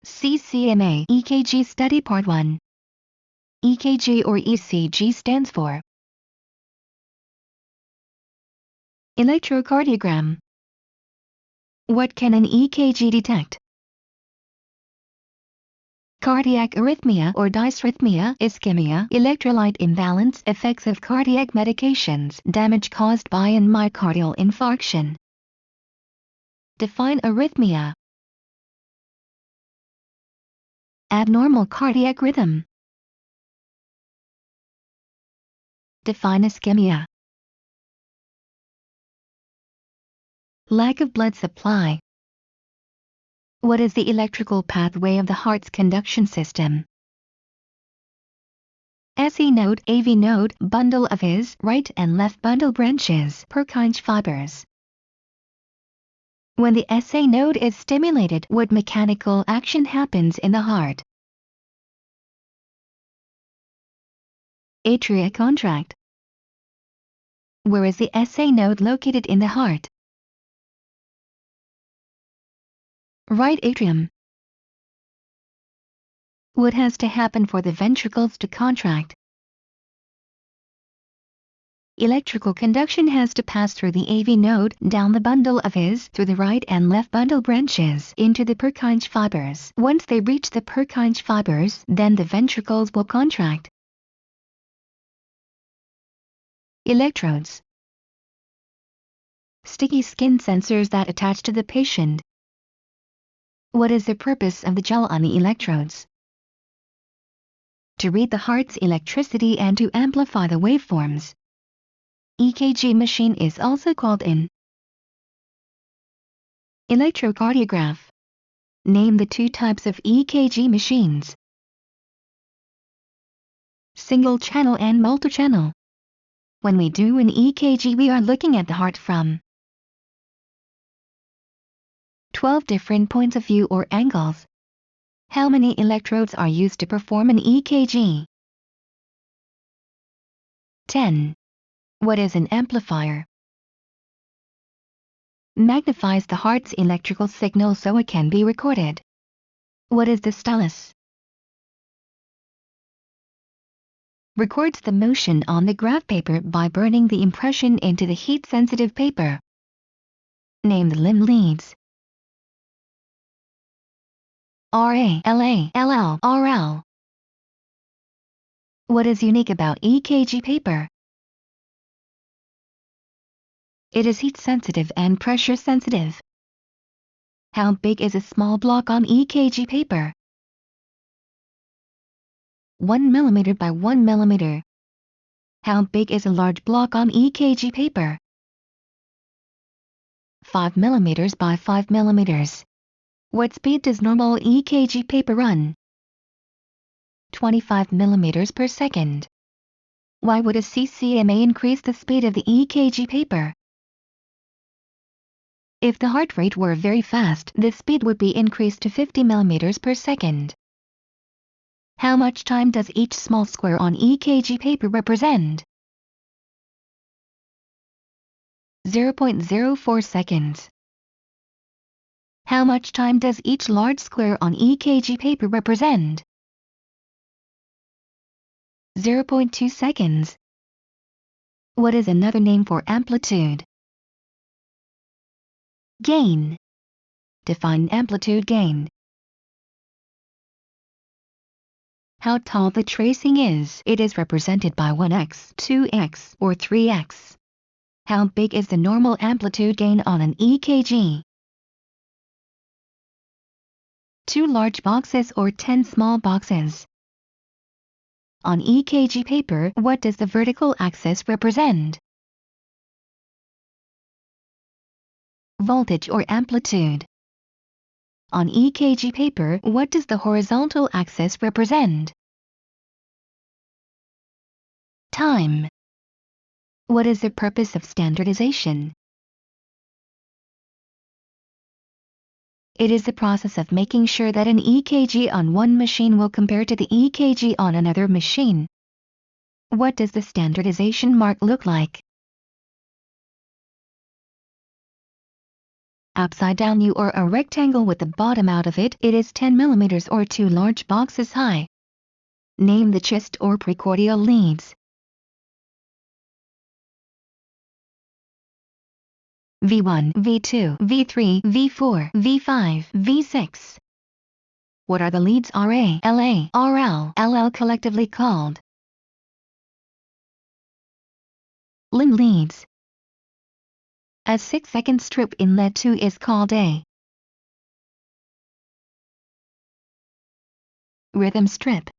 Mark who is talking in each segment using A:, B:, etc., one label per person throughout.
A: CCMA EKG Study Part 1. EKG or ECG stands for electrocardiogram. What can an EKG detect? Cardiac arrhythmia or dysrhythmia, ischemia, electrolyte imbalance, effects of cardiac medications, damage caused by an myocardial infarction. Define arrhythmia. Abnormal cardiac rhythm. Define ischemia. Lack of blood supply. What is the electrical pathway of the heart's conduction system? SE node, AV node, bundle of his right and left bundle branches, Purkinje fibers. When the SA node is stimulated, what mechanical action happens in the heart? Atria contract. Where is the SA node located in the heart? Right atrium. What has to happen for the ventricles to contract? Electrical conduction has to pass through the AV node, down the bundle of his, through the right and left bundle branches, into the Purkinje fibers. Once they reach the Purkinje fibers, then the ventricles will contract. Electrodes. Sticky skin sensors that attach to the patient. What is the purpose of the gel on the electrodes? To read the heart's electricity and to amplify the waveforms. EKG machine is also called an electrocardiograph. Name the two types of EKG machines. Single channel and multi-channel. When we do an EKG, we are looking at the heart from 12 different points of view or angles. How many electrodes are used to perform an EKG? 10. What is an amplifier? Magnifies the heart's electrical signal so it can be recorded. What is the stylus? Records the motion on the graph paper by burning the impression into the heat-sensitive paper. Name the limb leads. RA, LA, LL, RL. What is unique about EKG paper? It is heat-sensitive and pressure-sensitive. How big is a small block on EKG paper? 1 mm by 1 mm. How big is a large block on EKG paper? 5 mm by 5 mm. What speed does normal EKG paper run? 25 mm per second. Why would a CCMA increase the speed of the EKG paper? If the heart rate were very fast, the speed would be increased to 50 mm per second. How much time does each small square on EKG paper represent? 0.04 seconds. How much time does each large square on EKG paper represent? 0.2 seconds. What is another name for amplitude? Gain. Define amplitude gain. How tall the tracing is. It is represented by 1x, 2x, or 3x. How big is the normal amplitude gain on an EKG? 2 large boxes or 10 small boxes. On EKG paper, what does the vertical axis represent? Voltage or amplitude. On EKG paper, what does the horizontal axis represent? Time. What is the purpose of standardization? It is the process of making sure that an EKG on one machine will compare to the EKG on another machine. What does the standardization mark look like? Upside down U or a rectangle with the bottom out of it, it is 10 mm or 2 large boxes high. Name the chest or precordial leads. V1, V2, V3, V4, V5, V6. What are the leads RA, LA, RL, LL collectively called? Limb leads. A 6-second strip in lead 2 is called a rhythm strip.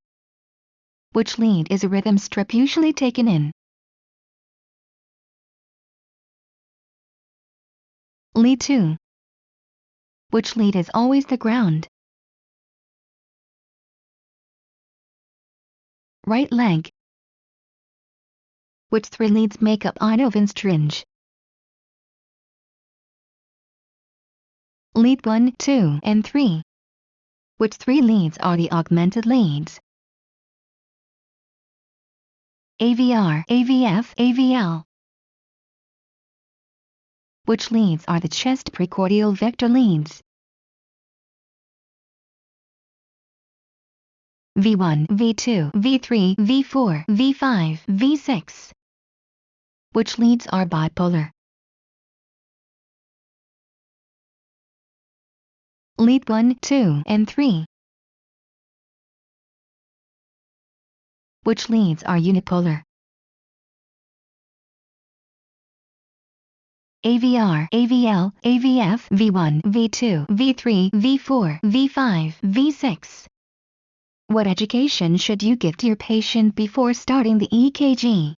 A: Which lead is a rhythm strip usually taken in? Lead 2. Which lead is always the ground? Right leg. Which 3 leads make up Einoven stringe? Lead 1, 2, and 3. Which 3 leads are the augmented leads? AVR, AVF, AVL. Which leads are the chest precordial vector leads? V1, V2, V3, V4, V5, V6. Which leads are bipolar? Lead 1, 2, and 3. Which leads are unipolar? AVR, AVL, AVF, V1, V2, V3, V4, V5, V6. What education should you give to your patient before starting the EKG?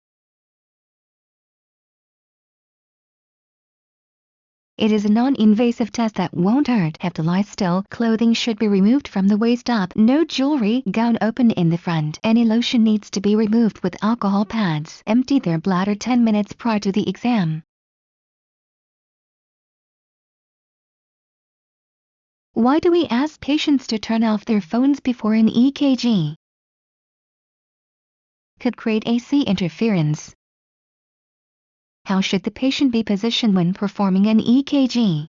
A: It is a non-invasive test that won't hurt. Have to lie still. Clothing should be removed from the waist up. No jewelry. Gown open in the front. Any lotion needs to be removed with alcohol pads. Empty their bladder 10 minutes prior to the exam. Why do we ask patients to turn off their phones before an EKG? Could create AC interference. How should the patient be positioned when performing an EKG?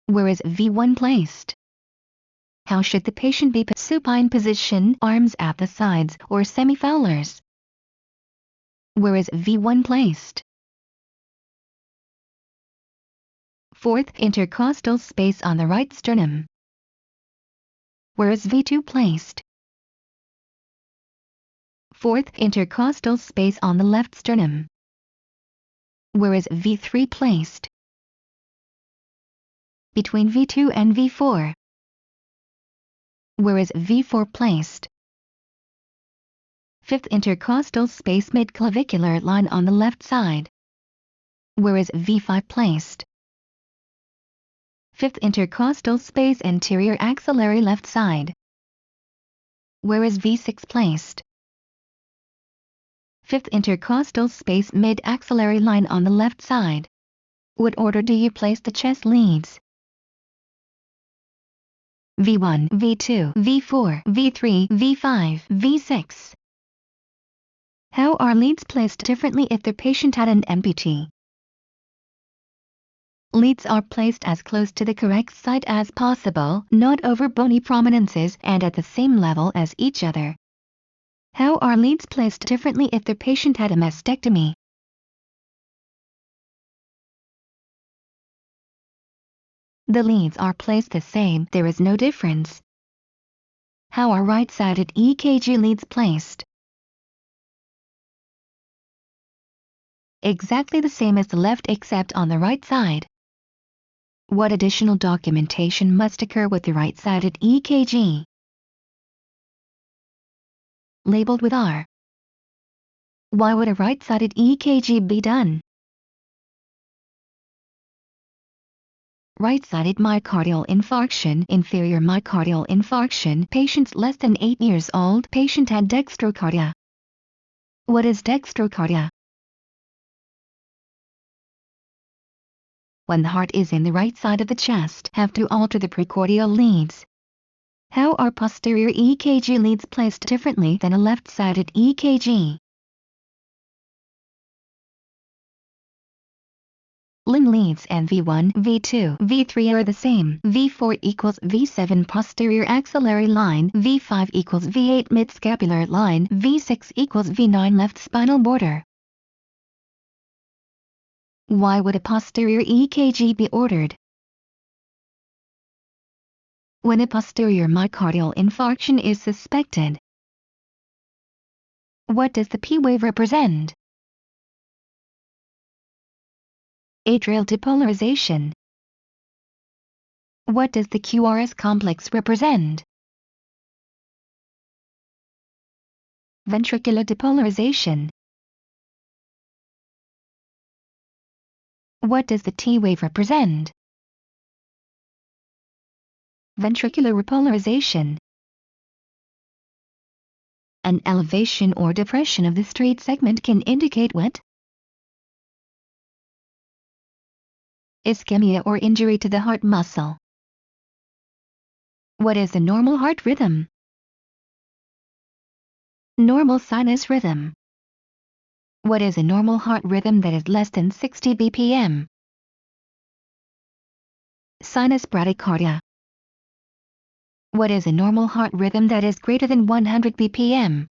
A: Where is V1 placed? How should the patient be supine position, arms at the sides or semi-fowlers? Where is V1 placed? Fourth intercostal space on the right sternum. Where is V2 placed? Fourth intercostal space on the left sternum. Where is V3 placed? Between V2 and V4. Where is V4 placed? Fifth intercostal space mid-clavicular line on the left side. Where is V5 placed? Fifth intercostal space anterior axillary left side. Where is V6 placed? Fifth intercostal space mid-axillary line on the left side. What order do you place the chest leads? V1, V2, V4, V3, V5, V6. How are leads placed differently if the patient had an amputee? Leads are placed as close to the correct site as possible, not over bony prominences and at the same level as each other. How are leads placed differently if the patient had a mastectomy? The leads are placed the same, there is no difference. How are right-sided EKG leads placed? Exactly the same as the left except on the right side. What additional documentation must occur with the right-sided EKG? Labeled with R. Why would a right-sided EKG be done? Right-sided myocardial infarction, inferior myocardial infarction, patients less than 8 years old, patient had dextrocardia. What is dextrocardia? When the heart is in the right side of the chest, have to alter the precordial leads. How are posterior EKG leads placed differently than a left-sided EKG? coupling leads and V1, V2, V3 are the same. V4 equals V7 posterior axillary line, V5 equals V8 mid-scapular line, V6 equals V9 left spinal border. Why would a posterior EKG be ordered? When a posterior myocardial infarction is suspected. What does the P wave represent? Atrial depolarization. What does the QRS complex represent? Ventricular depolarization. What does the T wave represent? Ventricular repolarization. An elevation or depression of the straight segment can indicate what? Ischemia or injury to the heart muscle. What is the normal heart rhythm? Normal sinus rhythm. What is a normal heart rhythm that is less than 60 bpm? Sinus bradycardia. What is a normal heart rhythm that is greater than 100 bpm?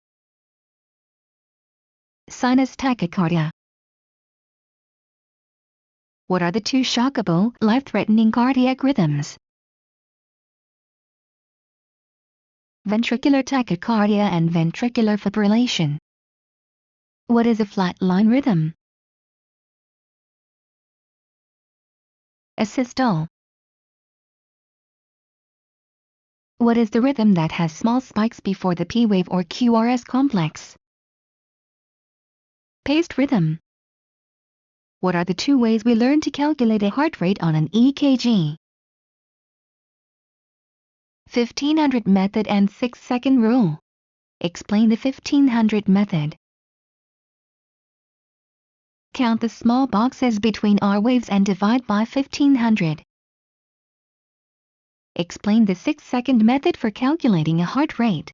A: Sinus tachycardia. What are the two shockable, life-threatening cardiac rhythms? Ventricular tachycardia and ventricular fibrillation. What is a flatline rhythm? Asystole. What is the rhythm that has small spikes before the P wave or QRS complex? Paced rhythm. What are the two ways we learn to calculate a heart rate on an EKG? 1500 method and 6-second rule. Explain the 1500 method. Count the small boxes between R waves and divide by 1500. Explain the 6-second method for calculating a heart rate.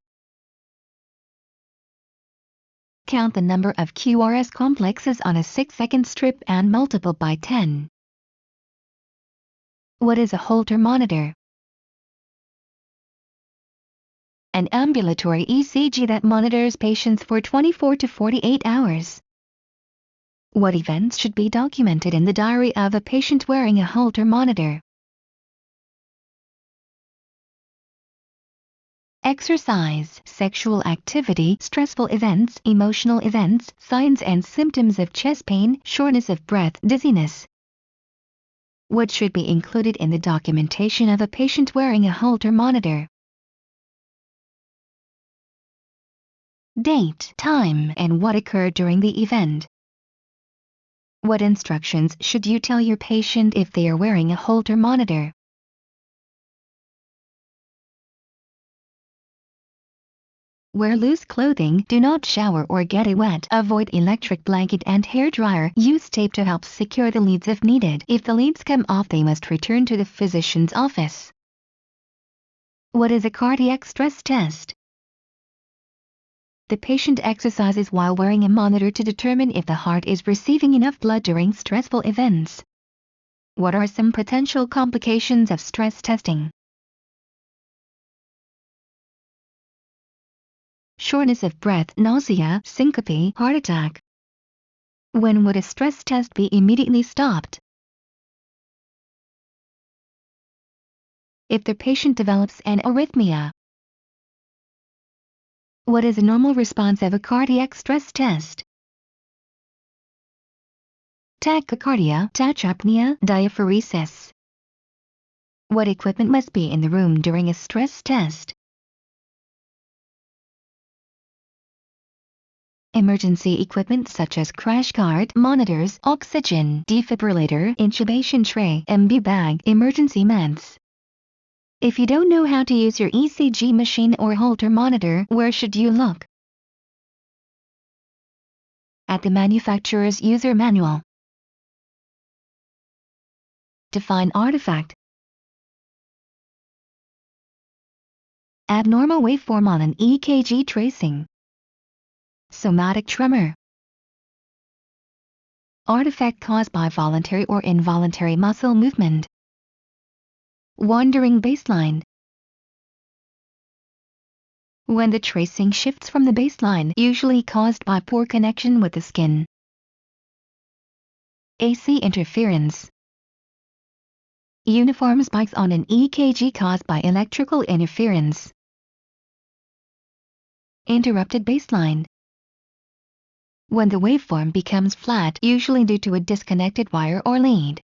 A: Count the number of QRS complexes on a 6-second strip and multiply by 10. What is a Holter monitor? An ambulatory ECG that monitors patients for 24 to 48 hours. What events should be documented in the diary of a patient wearing a Holter monitor? Exercise, sexual activity, stressful events, emotional events, signs and symptoms of chest pain, shortness of breath, dizziness. What should be included in the documentation of a patient wearing a Holter monitor? Date, time, and what occurred during the event. What instructions should you tell your patient if they are wearing a Holter monitor? Wear loose clothing, do not shower or get wet, avoid electric blanket and hair dryer, use tape to help secure the leads if needed. If the leads come off, they must return to the physician's office. What is a cardiac stress test? The patient exercises while wearing a monitor to determine if the heart is receiving enough blood during stressful events. What are some potential complications of stress testing? Shortness of breath, nausea, syncope, heart attack. When would a stress test be immediately stopped? If the patient develops an arrhythmia. What is a normal response of a cardiac stress test? Tachycardia, tachypnea, diaphoresis. What equipment must be in the room during a stress test? Emergency equipment such as crash cart, monitors, oxygen, defibrillator, intubation tray, MB bag, emergency meds. If you don't know how to use your ECG machine or Holter monitor, where should you look? At the manufacturer's user manual. Define artifact. Abnormal waveform on an EKG tracing. Somatic tremor. Artifact caused by voluntary or involuntary muscle movement. Wandering baseline. When the tracing shifts from the baseline, usually caused by poor connection with the skin. AC interference. Uniform spikes on an EKG caused by electrical interference. Interrupted baseline. When the waveform becomes flat, usually due to a disconnected wire or lead.